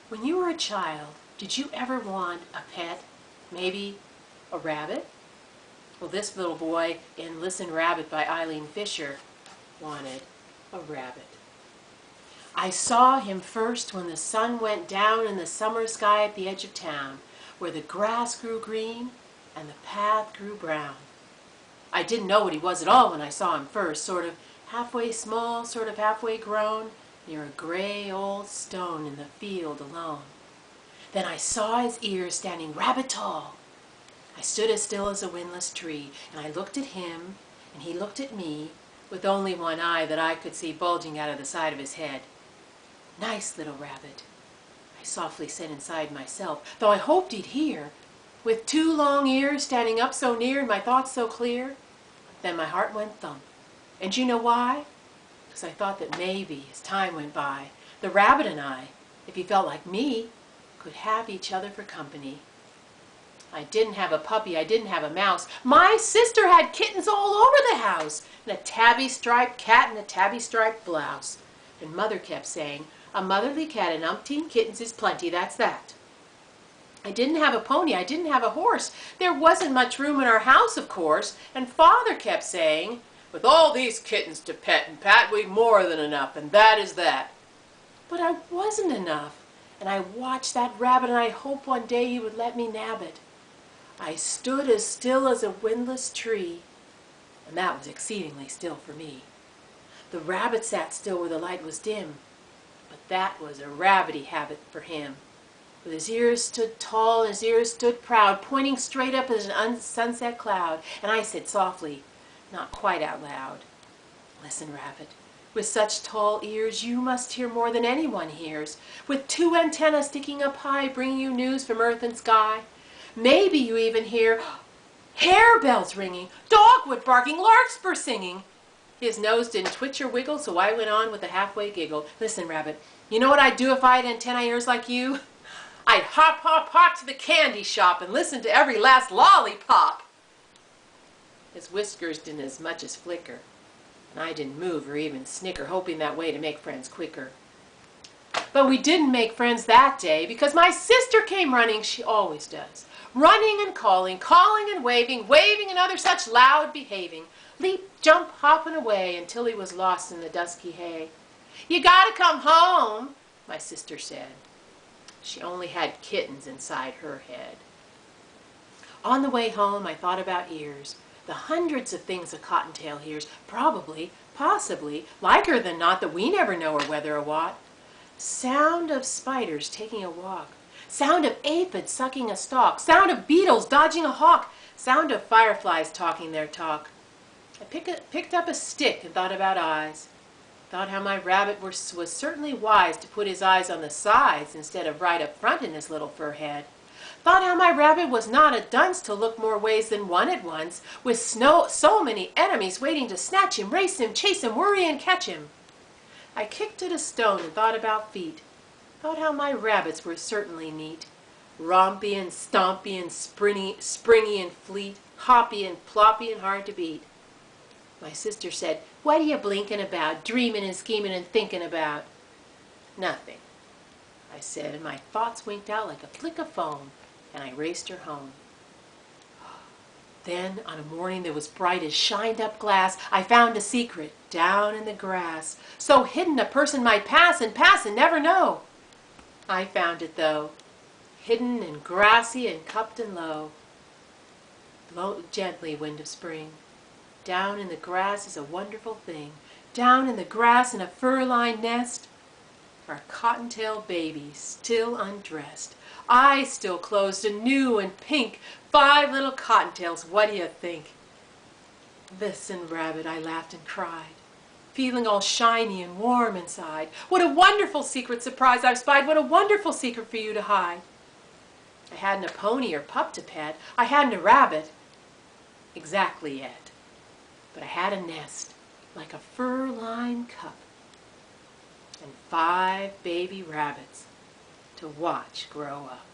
When you were a child, did you ever want a pet? Maybe a rabbit? Well, this little boy in Listen Rabbit by Aileen Fisher wanted a rabbit. I saw him first when the sun went down in the summer sky at the edge of town, where the grass grew green and the path grew brown. I didn't know what he was at all when I saw him first, sort of halfway small, sort of halfway grown, near a gray old stone in the field alone. Then I saw his ears standing rabbit tall. I stood as still as a windless tree, and I looked at him, and he looked at me, with only one eye that I could see bulging out of the side of his head. "Nice little rabbit," I softly said inside myself, though I hoped he'd hear, with two long ears standing up so near and my thoughts so clear. Then my heart went thump. And you know why? Because I thought that maybe, as time went by, the rabbit and I, if he felt like me, could have each other for company. I didn't have a puppy, I didn't have a mouse. My sister had kittens all over the house, and a tabby-striped cat and a tabby-striped blouse. And Mother kept saying, "A motherly cat and umpteen kittens is plenty, that's that." I didn't have a pony, I didn't have a horse. There wasn't much room in our house, of course, and Father kept saying, "With all these kittens to pet and pat, we've more than enough, and that is that." But I wasn't enough, and I watched that rabbit, and I hoped one day he would let me nab it. I stood as still as a windless tree, and that was exceedingly still for me. The rabbit sat still where the light was dim, but that was a rabbity habit for him. With his ears stood tall and his ears stood proud, pointing straight up as an sunset cloud, and I said softly, not quite out loud, "Listen, rabbit, with such tall ears you must hear more than anyone hears, with two antennae sticking up high, bringing you news from earth and sky. Maybe you even hear harebells ringing, dogwood barking, larkspur singing." His nose didn't twitch or wiggle, so I went on with a halfway giggle. "Listen, rabbit, you know what I'd do if I had antennae ears like you? I'd hop, hop, hop to the candy shop and listen to every last lollipop." His whiskers didn't as much as flicker, and I didn't move or even snicker, hoping that way to make friends quicker. But we didn't make friends that day, because my sister came running, she always does, running and calling, calling and waving, waving and other such loud behaving, leap, jump, hopping away until he was lost in the dusky hay. "You gotta come home," my sister said. She only had kittens inside her head. On the way home, I thought about ears, the hundreds of things a cottontail hears, probably, possibly, liker than not, that we never know or whether or what. Sound of spiders taking a walk, sound of aphids sucking a stalk, sound of beetles dodging a hawk, sound of fireflies talking their talk. I picked up a stick and thought about eyes. Thought how my rabbit was certainly wise to put his eyes on the sides instead of right up front in his little fur head. Thought how my rabbit was not a dunce to look more ways than one at once, with so many enemies waiting to snatch him, race him, chase him, worry and catch him. I kicked at a stone and thought about feet. Thought how my rabbits were certainly neat, rompy and stompy and springy and fleet, hoppy and ploppy and hard to beat. My sister said, "What are you blinking about, dreaming and scheming and thinking about?" "Nothing," I said, and my thoughts winked out like a flick of foam, and I raced her home. Then, on a morning that was bright as shined-up glass, I found a secret down in the grass, so hidden a person might pass and never know. I found it, though, hidden and grassy and cupped and low. Blow gently, wind of spring. Down in the grass is a wonderful thing. Down in the grass in a fur-lined nest are cottontail babies still undressed, eyes still closed and new and pink, 5 little cottontails, what do you think? "Listen, rabbit," I laughed and cried, feeling all shiny and warm inside. "What a wonderful secret surprise I've spied, what a wonderful secret for you to hide." I hadn't a pony or pup to pet, I hadn't a rabbit exactly yet. But I had a nest, like a fur-lined cup, and 5 baby rabbits to watch grow up.